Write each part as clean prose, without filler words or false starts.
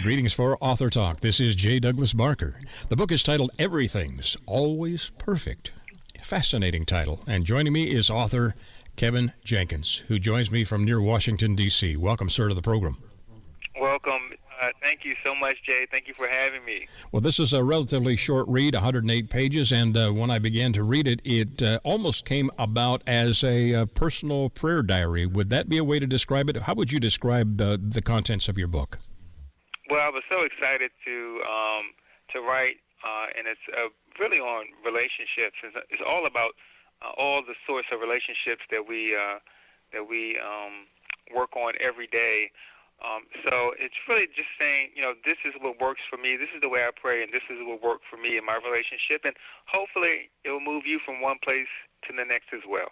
Greetings for Author Talk. This is J. Douglas Barker. The book is titled Everything's Always Perfect. Fascinating title. And joining me is author Kevin Jenkins, who joins me from near Washington, D.C. Welcome, sir, to the program. Welcome. Thank you so much, Jay. Thank you for having me. Well, this is a relatively short read, 108 pages, and when I began to read it, it almost came about as a personal prayer diary. Would that be a way to describe it? How would you describe the contents of your book? Well, I was so excited to write, and it's really on relationships. It's all about all the sorts of relationships that we work on every day. So it's really just saying, this is what works for me. This is the way I pray, and this is what worked for me in my relationship. And hopefully it will move you from one place to the next as well.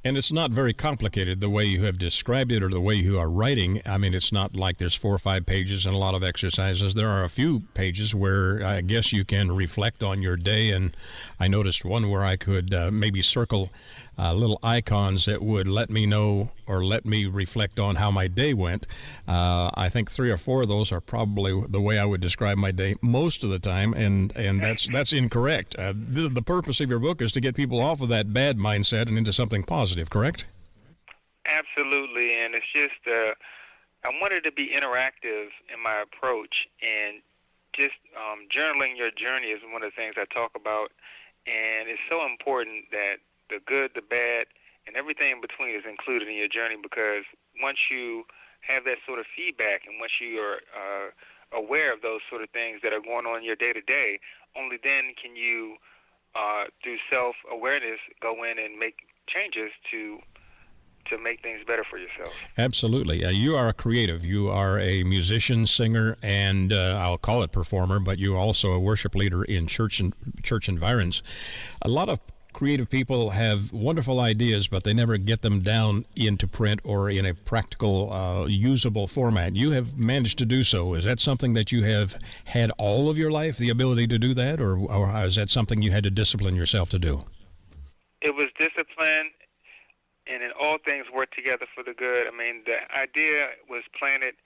And it's not very complicated the way you have described it or the way you are writing. I mean, it's not like there's 4 or 5 pages and a lot of exercises. There are a few pages where I guess you can reflect on your day. And I noticed one where I could maybe circle little icons that would let me know or let me reflect on how my day went. I think 3 or 4 of those are probably the way I would describe my day most of the time, and that's incorrect. The purpose of your book is to get people off of that bad mindset and into something positive, correct? Absolutely, and it's just I wanted to be interactive in my approach, and just journaling your journey is one of the things I talk about, and it's so important that the good, the bad, and everything in between is included in your journey, because once you have that sort of feedback and once you are aware of those sort of things that are going on in your day-to-day, only then can you, through self-awareness, go in and make changes to make things better for yourself. Absolutely. You are a creative. You are a musician, singer, and I'll call it performer, but you're also a worship leader in church environs. A lot of creative people have wonderful ideas, but they never get them down into print or in a practical, usable format. You have managed to do so. Is that something that you have had all of your life, the ability to do that, or is that something you had to discipline yourself to do? It was discipline, and in all things work together for the good. I mean, the idea was planted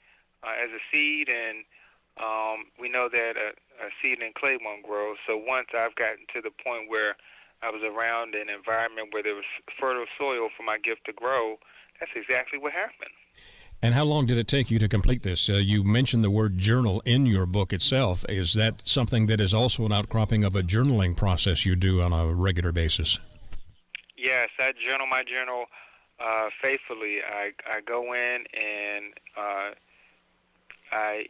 as a seed, and we know that a seed in clay won't grow. So once I've gotten to the point where I was around an environment where there was fertile soil for my gift to grow, that's exactly what happened. And how long did it take you to complete this? You mentioned the word journal in your book itself. Is that something that is also an outcropping of a journaling process you do on a regular basis? Yes, I journal my journal faithfully. I go in and I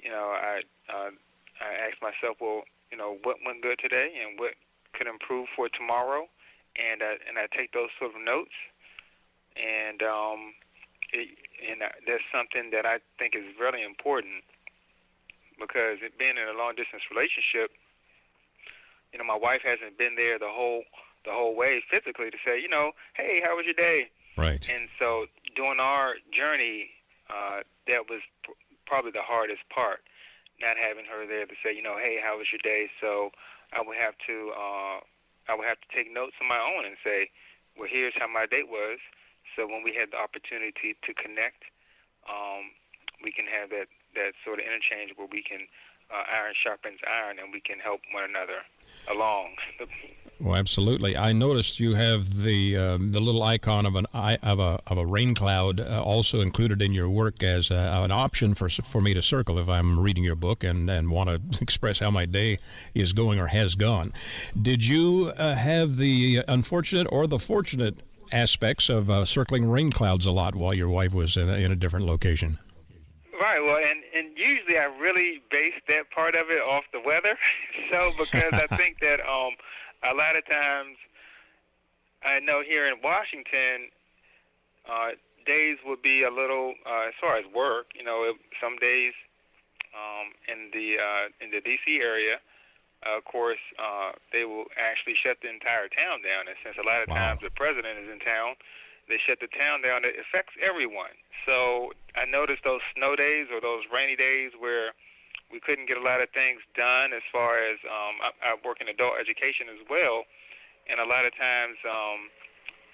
ask myself, well, what went good today and what could improve for tomorrow, and I take those sort of notes, and that's something that I think is really important, because being in a long distance relationship, my wife hasn't been there the whole way physically to say, hey, how was your day? Right. And so during our journey, that was probably the hardest part, not having her there to say, hey, how was your day? So I would have to take notes on my own and say, well, here's how my date was. So when we had the opportunity to connect, we can have that sort of interchange where we can iron sharpens iron, and we can help one another along. Well, absolutely. I noticed you have the little icon of a rain cloud also included in your work as an option for me to circle if I'm reading your book and want to express how my day is going or has gone. Did you have the unfortunate or the fortunate aspects of circling rain clouds a lot while your wife was in a different location? Right, well, and usually I really base that part of it off the weather. So because I think that a lot of times, I know here in Washington, days would be a little, as far as work, some days in the D.C. area, of course, they will actually shut the entire town down. And since a lot of times the president is in town, they shut the town down. It affects everyone. So I noticed those snow days or those rainy days where we couldn't get a lot of things done as far as I work in adult education as well. And a lot of times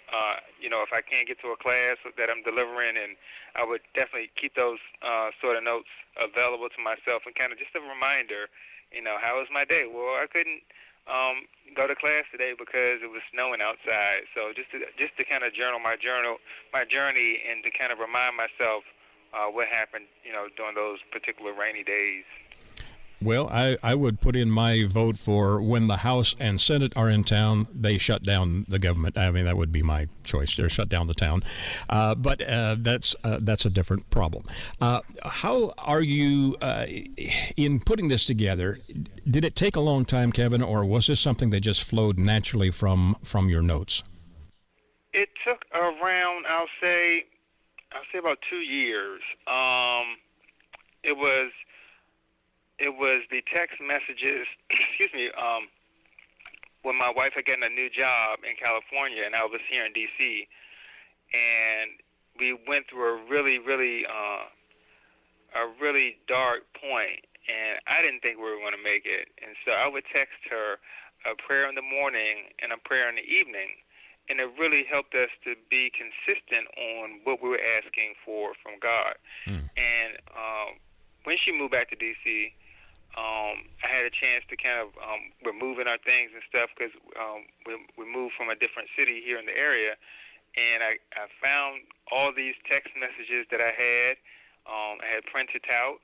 if I can't get to a class that I'm delivering, and I would definitely keep those sort of notes available to myself, and kind of just a reminder, how was my day? Well, I couldn't go to class today because it was snowing outside. So just to kind of journal my journey, and to kind of remind myself what happened, during those particular rainy days. Well, I would put in my vote for when the House and Senate are in town, they shut down the government. I mean, that would be my choice. They shut down the town. But that's a different problem. How are you in putting this together? Did it take a long time, Kevin, or was this something that just flowed naturally from your notes? It took around, I'll say about 2 years. It was the text messages, when my wife had gotten a new job in California and I was here in D.C., and we went through a really dark point, and I didn't think we were going to make it. And so I would text her a prayer in the morning and a prayer in the evening, and it really helped us to be consistent on what we were asking for from God. And when she moved back to D.C., I had a chance to kind of, we're moving our things and stuff because we moved from a different city here in the area, and I found all these text messages that I had printed out,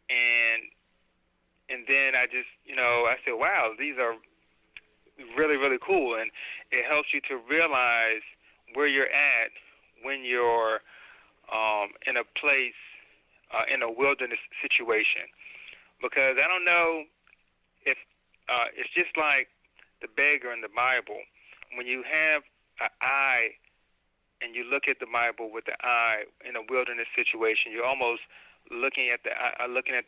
and then I just, I said, wow, these are really, really cool, and it helps you to realize where you're at when you're in a place, in a wilderness situation. Because I don't know if it's just like the beggar in the Bible. When you have an eye and you look at the Bible with the eye in a wilderness situation, you're almost looking at the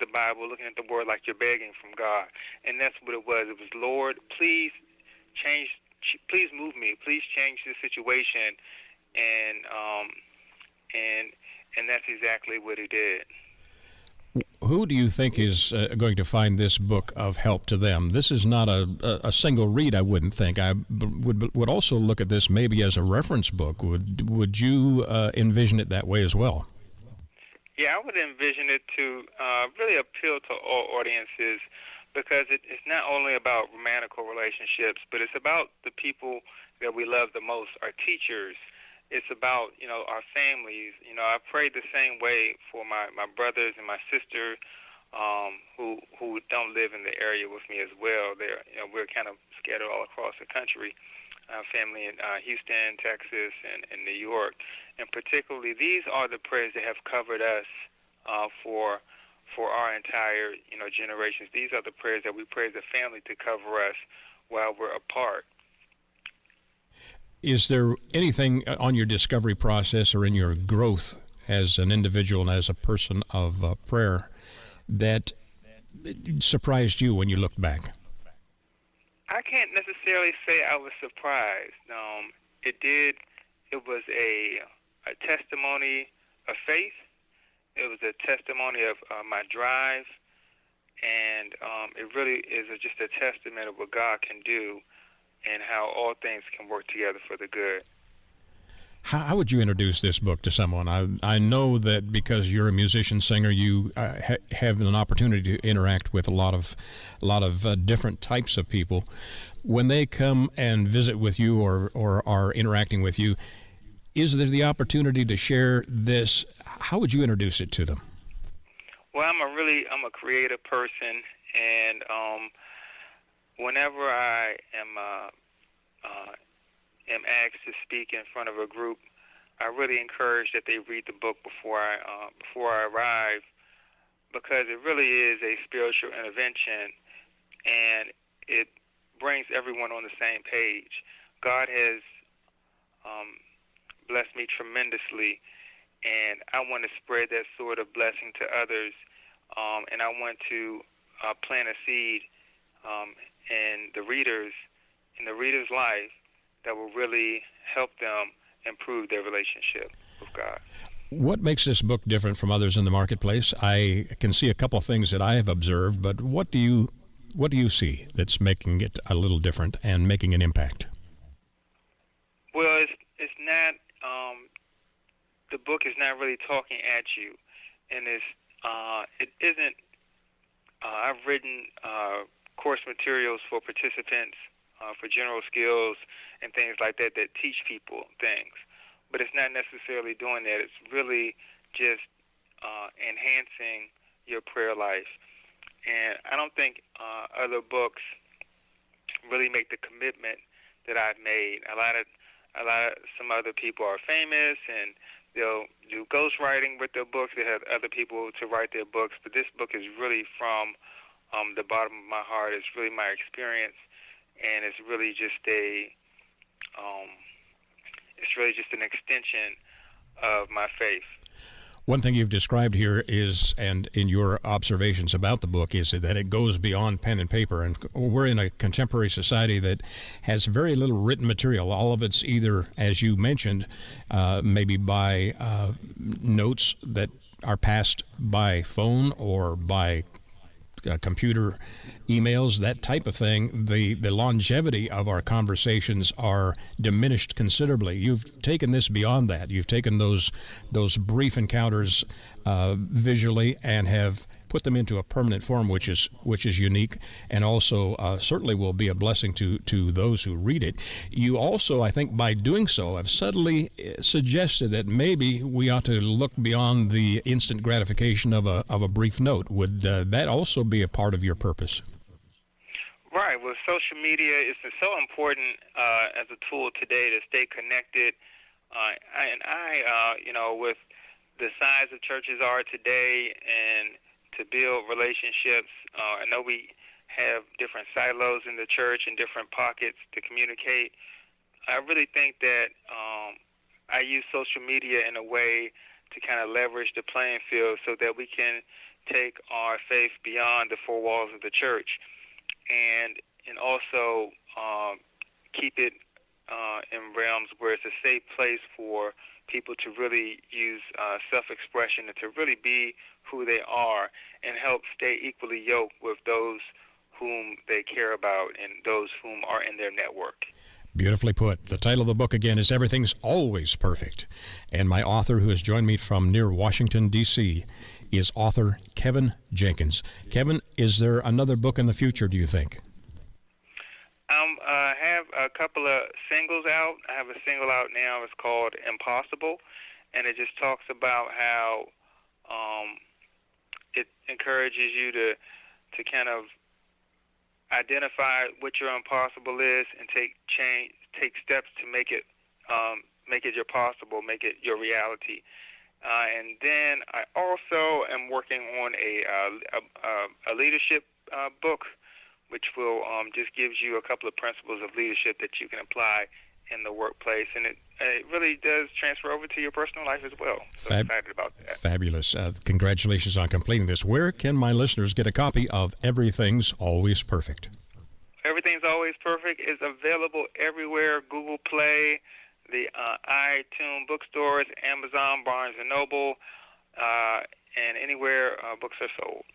Bible, looking at the Word like you're begging from God. And that's what it was. It was, Lord, please move me, please change this situation, and that's exactly what He did. Who do you think is going to find this book of help to them? This is not a single read, I wouldn't think. I would also look at this maybe as a reference book. Would you envision it that way as well? Yeah, I would envision it to really appeal to all audiences, because it's not only about romantical relationships, but it's about the people that we love the most, our teachers. It's about, our families. I prayed the same way for my brothers and my sister who don't live in the area with me as well. We're kind of scattered all across the country, family in Houston, Texas, and New York. And particularly, these are the prayers that have covered us for our entire, generations. These are the prayers that we pray as a family to cover us while we're apart. Is there anything on your discovery process or in your growth as an individual and as a person of prayer that surprised you when you looked back? I can't necessarily say I was surprised. It was a testimony of faith. It was a testimony of my drive, and it really is just a testament of what God can do and how all things can work together for the good. How would you introduce this book to someone? I know that because you're a musician, singer, you have an opportunity to interact with a lot of different types of people. When they come and visit with you or are interacting with you, is there the opportunity to share this? How would you introduce it to them? Well, I'm a creative person, and whenever I am asked to speak in front of a group, I really encourage that they read the book before I arrive, because it really is a spiritual intervention, and it brings everyone on the same page. God has blessed me tremendously, and I want to spread that sort of blessing to others, and I want to plant a seed in the reader's life that will really help them improve their relationship with God. What makes this book different from others in the marketplace? I can see a couple of things that I have observed, but what do you see that's making it a little different and making an impact? Well, it's the book is not really talking at you, and it isn't. I've written course materials for participants, for general skills and things like that teach people things, but it's not necessarily doing that. It's really just enhancing your prayer life. And I don't think other books really make the commitment that I've made. A lot of some other people are famous and they'll do ghostwriting with their books. They have other people to write their books, but this book is really from the bottom of my heart. It's really my experience, and it's really just an extension of my faith. One thing you've described here is, and in your observations about the book, is that it goes beyond pen and paper. And we're in a contemporary society that has very little written material. All of it's either, as you mentioned, maybe by notes that are passed by phone or by computer emails, that type of thing. The longevity of our conversations are diminished considerably. You've taken this beyond that. You've taken those brief encounters visually and have put them into a permanent form, which is unique, and also certainly will be a blessing to those who read it. You also, I think, by doing so, have subtly suggested that maybe we ought to look beyond the instant gratification of a brief note. Would that also be a part of your purpose? Right. Well, social media is so important as a tool today to stay connected. With the size of churches are today and to build relationships, I know we have different silos in the church and different pockets to communicate. I really think that I use social media in a way to kind of leverage the playing field so that we can take our faith beyond the four walls of the church, and also keep it in realms where it's a safe place for people to really use self-expression and to really be who they are and help stay equally yoked with those whom they care about and those whom are in their network. Beautifully put. The title of the book, again, is Everything's Always Perfect. And my author, who has joined me from near Washington, D.C., is author Kevin Jenkins. Kevin, is there another book in the future, do you think? I have a couple of singles out. I have a single out now. It's called Impossible, and it just talks about how it encourages you to kind of identify what your impossible is and take steps to make it your possible, make it your reality. And then I also am working on a leadership book, which will just gives you a couple of principles of leadership that you can apply in the workplace, and it really does transfer over to your personal life as well. So I'm excited about that. Fabulous. Congratulations on completing this. Where can my listeners get a copy of Everything's Always Perfect? Everything's Always Perfect is available everywhere: Google Play, the iTunes bookstores, Amazon, Barnes & Noble, and anywhere books are sold.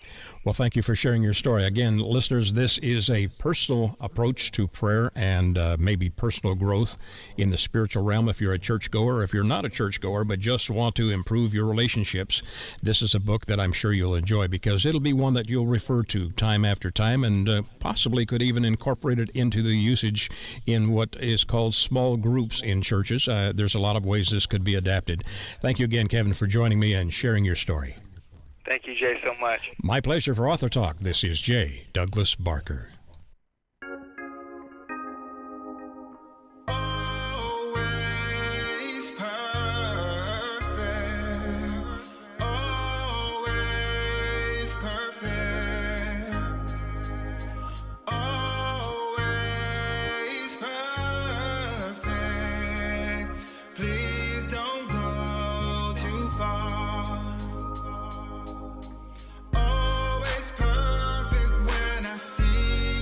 Well, thank you for sharing your story. Again, listeners, this is a personal approach to prayer and maybe personal growth in the spiritual realm. If you're a churchgoer, if you're not a churchgoer, but just want to improve your relationships, this is a book that I'm sure you'll enjoy, because it'll be one that you'll refer to time after time, and possibly could even incorporate it into the usage in what is called small groups in churches. There's a lot of ways this could be adapted. Thank you again, Kevin, for joining me and sharing your story. Thank you, Jay, so much. My pleasure. For Author Talk, this is J. Douglas Barker. Always perfect. Always perfect. Always perfect. Please don't go too far. Always perfect when I see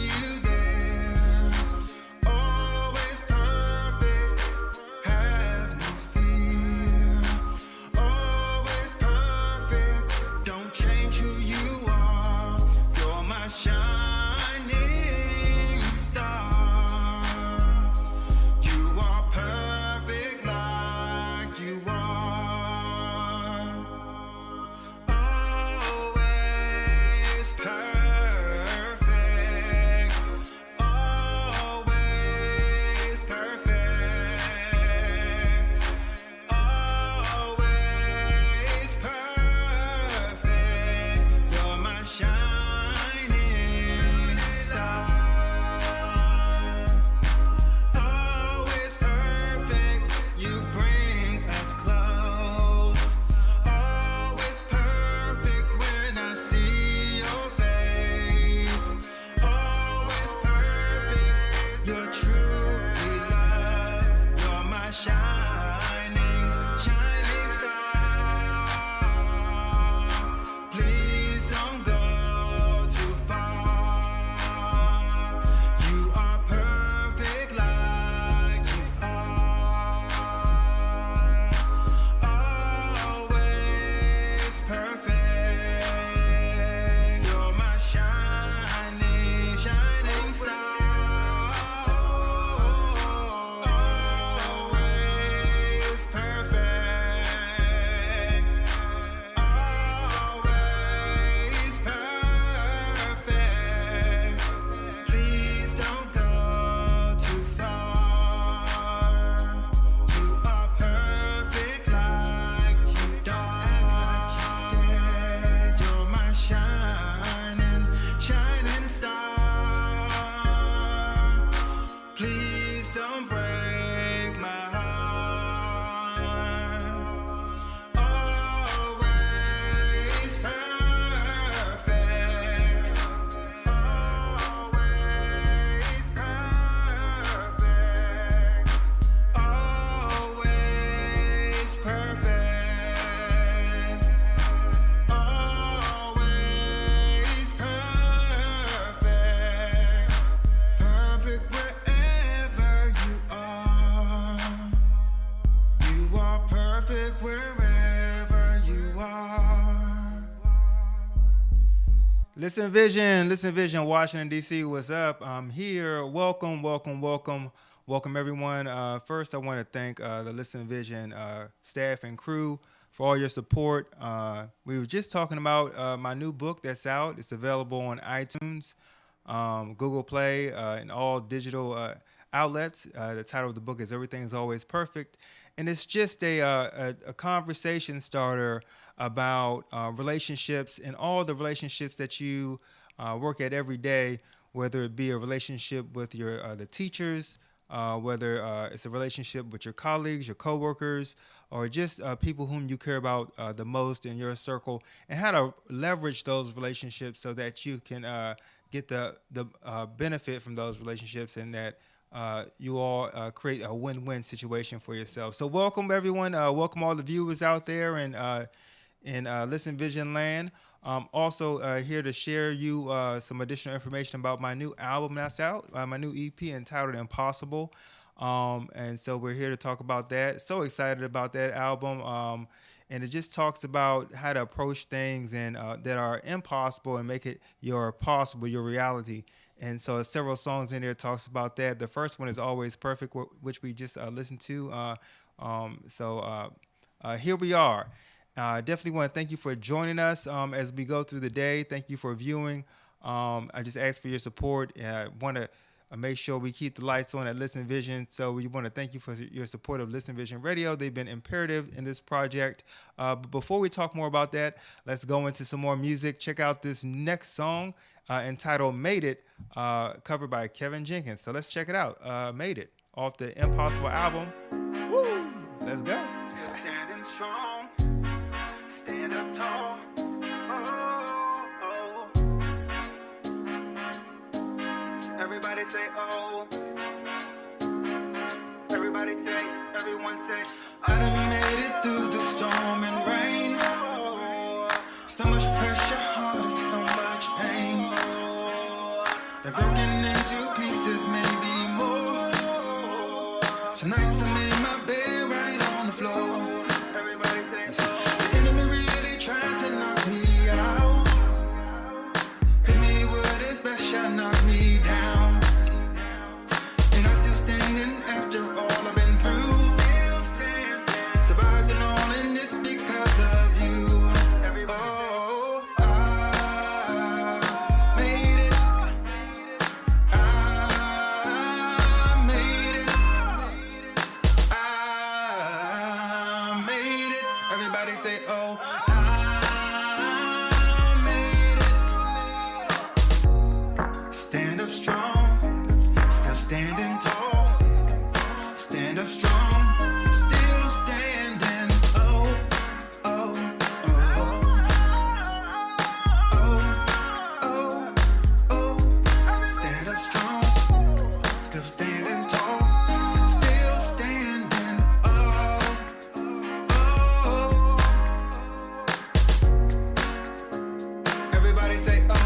Listen Vision, Washington D.C. What's up? I'm here. Welcome everyone. First, I want to thank the Listen Vision staff and crew for all your support. We were just talking about my new book that's out. It's available on iTunes, Google Play, and all digital outlets. The title of the book is "Everything's Always Perfect," and it's just a conversation starter about relationships and all the relationships that you work at every day, whether it be a relationship with your the teachers, whether it's a relationship with your colleagues, your coworkers, or just people whom you care about the most in your circle, and how to leverage those relationships so that you can get the benefit from those relationships, and that you all create a win-win situation for yourself. So welcome everyone. Welcome all the viewers out there in Listen Vision Land. Also here to share you some additional information about my new album that's out, my new EP entitled Impossible. And so we're here to talk about that. So excited about that album. And it just talks about how to approach things and that are impossible and make it your possible, your reality. And so several songs in there talks about that. The first one is Always Perfect, which we just listened to. Here we are. Definitely want to thank you for joining us as we go through the day. Thank you for viewing. I just ask for your support. I want to make sure we keep the lights on at Listen Vision. So we want to thank you for your support of Listen Vision Radio. They've been imperative in this project. But before we talk more about that, let's go into some more music. Check out this next song entitled Made It, covered by Kevin Jenkins. So let's check it out. Made It, off the Impossible album. Woo! Let's go. Still standing strong, stand up tall. Oh, oh. Everybody say oh. Everybody say, everyone say, I done made it through the storm and rain. So much pressure, heartache, so much pain. They're broken into pieces, maybe more. Tonight I made my bed right on the floor. Everybody say, oh. The enemy really tried to knock me out. Hit me with his best shot, knock me down. And I'm still standing after all I've been through. Survived and all, and it's because of you. Oh, I made it. I made it. I made it. Everybody say, oh, I made it. Stand up strong, still standing tall. Stand up strong, still standing. Oh, oh, oh, oh, oh, oh. Stand up strong, still standing tall. Still standing. Oh, oh. Everybody say oh.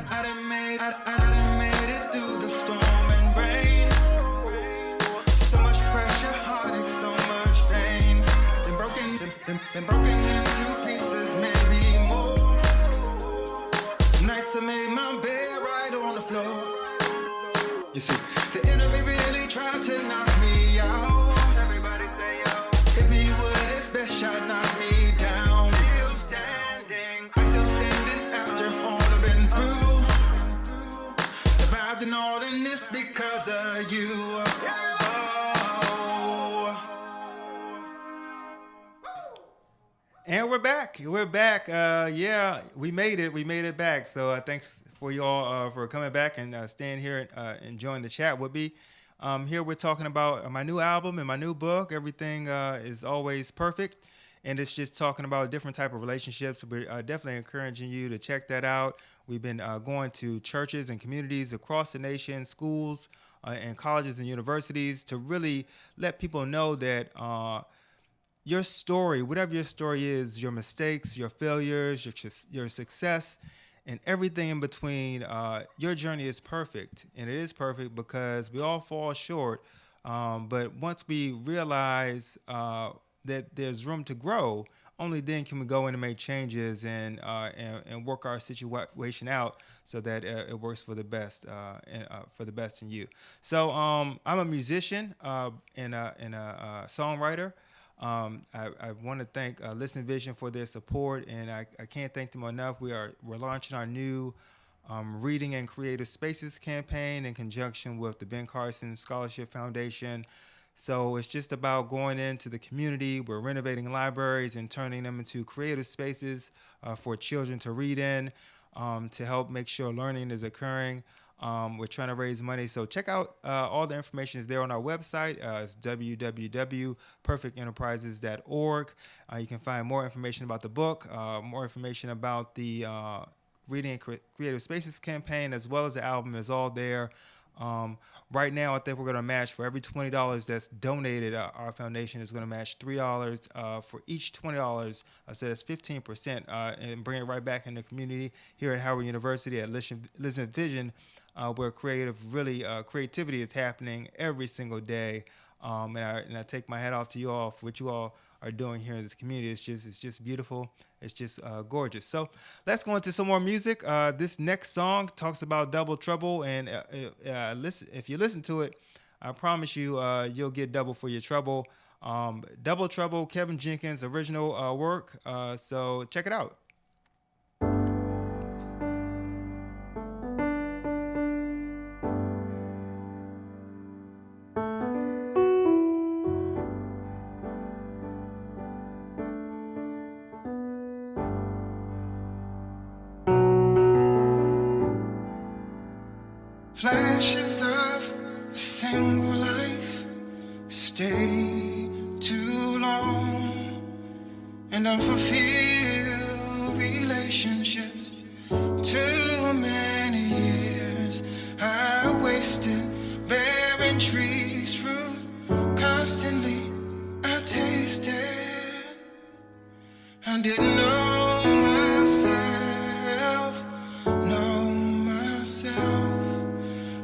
I done made it through the storm and rain. So much pressure, heartache, so much pain. Been broken into pieces, maybe more. Nice I made my bed right on the floor. You see, the enemy really tried to knock me out. Everybody say yo. Hit me with his best shot, knock me down. Still standing. I'm still standing after all I've been through. Survived and all, and it's because of you. Oh. And we're back. We're back. Yeah, we made it. We made it back. So thanks for y'all for coming back and staying here and enjoying the chat with me. Here we're talking about my new album and my new book. Everything is always perfect. And it's just talking about different type of relationships. We're definitely encouraging you to check that out. We've been going to churches and communities across the nation, schools and colleges and universities to really let people know that your story, whatever your story is, your mistakes, your failures, your success, and everything in between, your journey is perfect. And it is perfect because we all fall short. But once we realize that there's room to grow, only then can we go in and make changes and work our situation out so that it works for the best and for the best in you. So I'm a musician and a songwriter. I want to thank Listen Vision for their support, and I can't thank them enough. We're launching our new Reading and Creative Spaces campaign in conjunction with the Ben Carson Scholarship Foundation. So it's just about going into the community. We're renovating libraries and turning them into creative spaces for children to read in, to help make sure learning is occurring. We're trying to raise money. So check out all the information is there on our website. It's www.perfectenterprises.org. You can find more information about the book, more information about the Reading and Creative Spaces campaign, as well as the album is all there. Right now, I think we're going to match for every $20 that's donated. Our foundation is going to match $3 for each $20. So that's 15%, and bring it right back in the community here at Howard University at Listen Vision, where creativity is happening every single day. And I take my hat off to you all for what you all are doing here in this community. It's just beautiful. It's just gorgeous. So let's go into some more music. This next song talks about double trouble, and listen. If you listen to it, I promise you, you'll get double for your trouble. Double Trouble, Kevin Jenkins' original work. So check it out. Flashes of a single life stay too long, and unfulfilled relationships. Too many years I wasted bearing trees fruit. Constantly I tasted. I didn't know myself, know myself.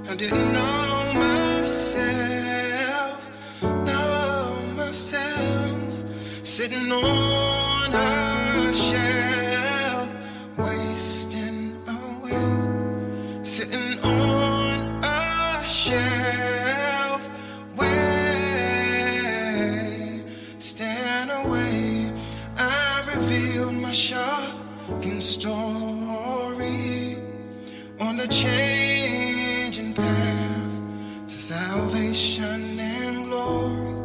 I didn't know myself, know myself. Sitting on a shelf, wasting away. Sitting on a shelf, wasting away. I revealed my shocking story on the changing path to salvation and glory.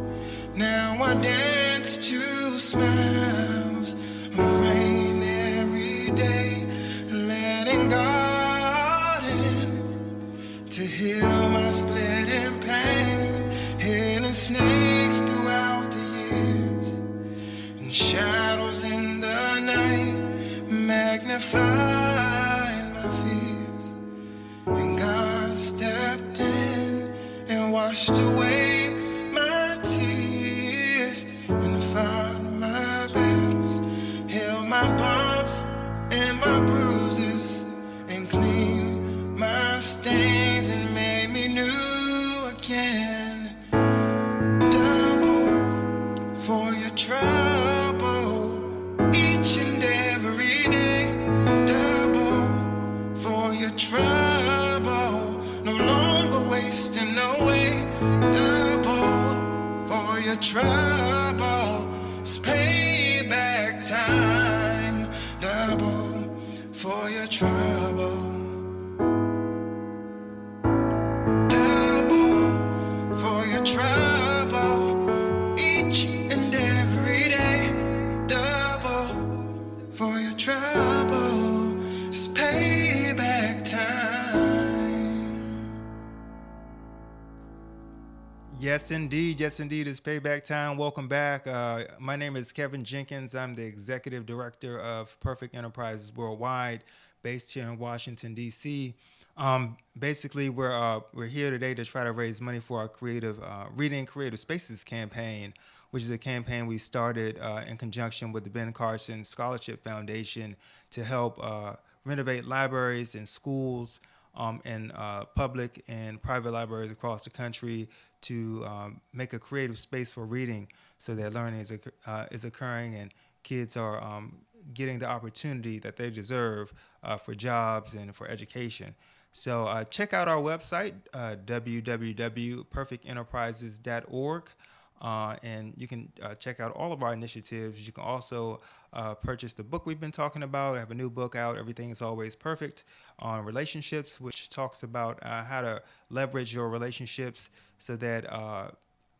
Now I dance to smiles of rain every day, letting God in to heal my splitting pain, hidden snakes throughout the years, and shadows in the night magnified my fears. And God stepped in and washed away my tears, and fought my battles, healed my bumps and my bruises, and cleaned my stains and made me new again. Double for your trouble each and every day. Double for your trouble, no longer wasting away. Double for your trouble, it's payback time. Double for your trouble. Double for your trouble each and every day. Double for your trouble, it's payback time. Yes, indeed. Yes, indeed. It's payback time. Welcome back. My name is Kevin Jenkins. I'm the executive director of Perfect Enterprises Worldwide, based here in Washington, D.C. Basically, we're here today to try to raise money for our creative Reading Creative Spaces campaign, which is a campaign we started in conjunction with the Ben Carson Scholarship Foundation to help renovate libraries and schools and public and private libraries across the country to make a creative space for reading so that learning is occurring and kids are getting the opportunity that they deserve for jobs and for education. So check out our website, www.perfectenterprises.org, and you can check out all of our initiatives. You can also purchase the book we've been talking about. I have a new book out, Everything is Always Perfect, on relationships, which talks about how to leverage your relationships so that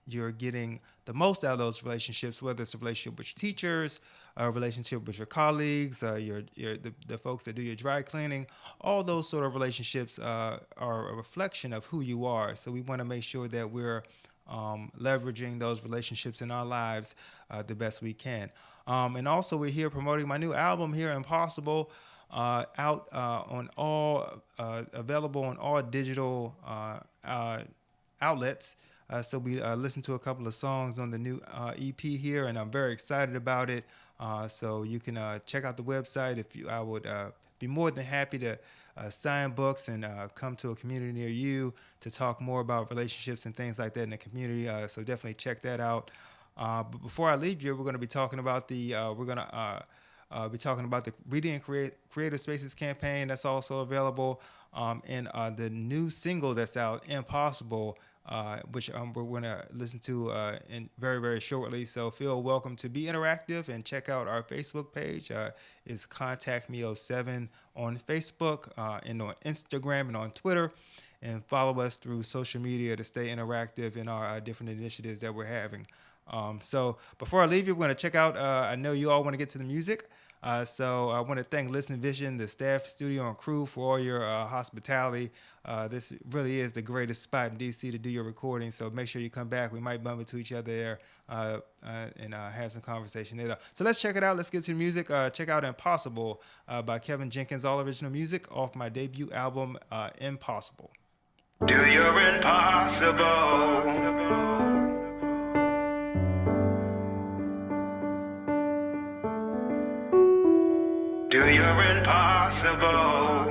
you're getting the most out of those relationships, whether it's a relationship with your teachers, a relationship with your colleagues, the folks that do your dry cleaning. All those sort of relationships are a reflection of who you are. So we want to make sure that we're leveraging those relationships in our lives the best we can. And also we're here promoting my new album here, Impossible, out on all, available on all digital outlets. So we listened to a couple of songs on the new EP here, and I'm very excited about it. So you can check out the website. I would be more than happy to sign books and come to a community near you to talk more about relationships and things like that in the community. So definitely check that out. But before I leave you, we're going to be talking about the Reading and Creative Spaces campaign that's also available, and the new single that's out, Impossible, which we're going to listen to in very, very shortly. So feel welcome to be interactive and check out our Facebook page. It's Contact Me 07 on Facebook and on Instagram and on Twitter. And follow us through social media to stay interactive in our different initiatives that we're having. So before I leave you, we're going to check out, I know you all want to get to the music. So I want to thank Listen Vision, the staff, studio, and crew for all your hospitality. This really is the greatest spot in D.C. to do your recording, so make sure you come back. We might bump into each other there and have some conversation there. So let's check it out. Let's get to the music. Check out Impossible by Kevin Jenkins, all original music off my debut album, Impossible. Do your impossible. Do your impossible.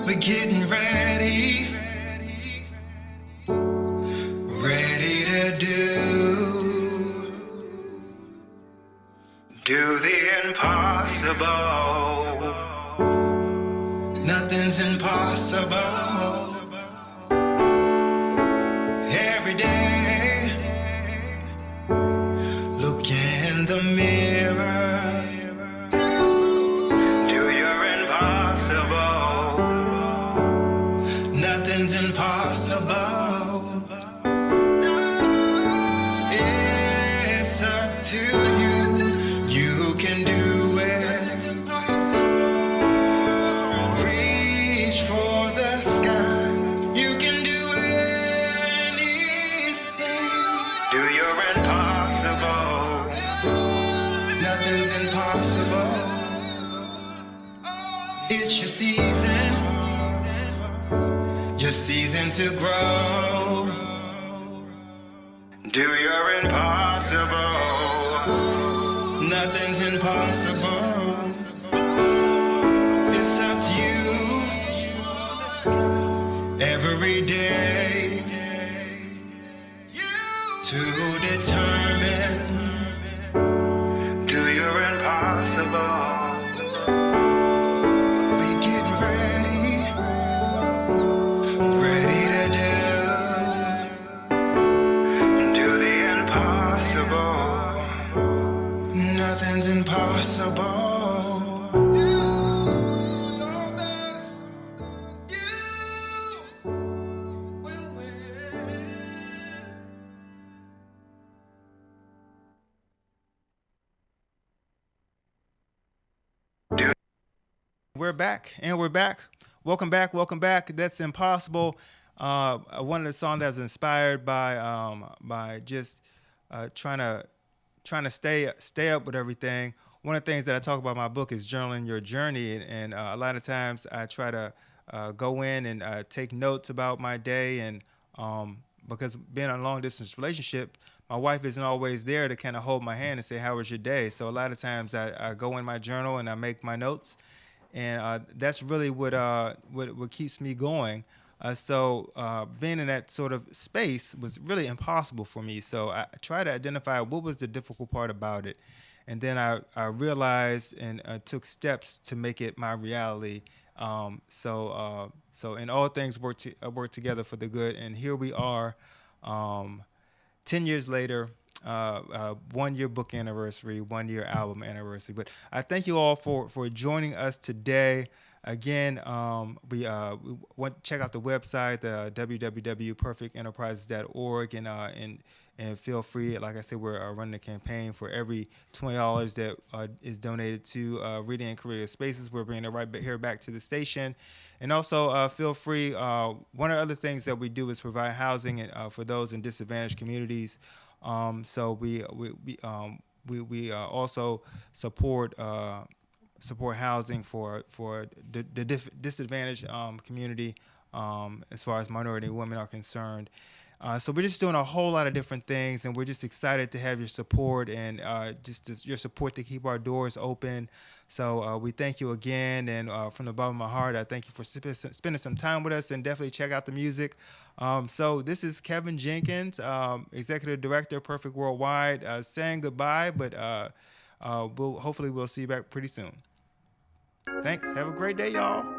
We're getting ready to do the impossible. Nothing's impossible. Every day, look in the mirror. Do your impossible. Nothing's impossible. It's up to you. You can do it. Reach for the sky. You can do anything. Do your impossible. Nothing's impossible. It's your season to grow. Do your impossible. Nothing's impossible. It's up to you every day to determine. Do your impossible. We get ready to do the impossible. Nothing's impossible. We're back, and we're back. Welcome back. That's Impossible. One of the songs that was inspired by just trying to stay up with everything. One of the things that I talk about in my book is journaling your journey, and a lot of times I try to go in and take notes about my day, and because being in a long distance relationship, my wife isn't always there to kind of hold my hand and say, "How was your day?" So a lot of times I go in my journal and I make my notes, and that's really what keeps me going. So being in that sort of space was really impossible for me. So I tried to identify what was the difficult part about it, and then I realized and took steps to make it my reality. So in all things work together for the good, and here we are, 10 years later. 1 year book anniversary, 1 year album anniversary. But I thank you all for joining us today. Again, we want to check out the website, www.perfectenterprises.org, and feel free. Like I said, we're running a campaign for every $20 that is donated to Reading and Creative Spaces. We're bringing it right here back to the station, and also feel free. One of the other things that we do is provide housing for those in disadvantaged communities. So we also support housing for the disadvantaged community as far as minority women are concerned. So we're just doing a whole lot of different things, and we're just excited to have your support and your support to keep our doors open. So we thank you again, and from the bottom of my heart, I thank you for spending some time with us, and definitely check out the music. So this is Kevin Jenkins, Executive Director, Perfect Worldwide, saying goodbye, but hopefully we'll see you back pretty soon. Thanks. Have a great day, y'all.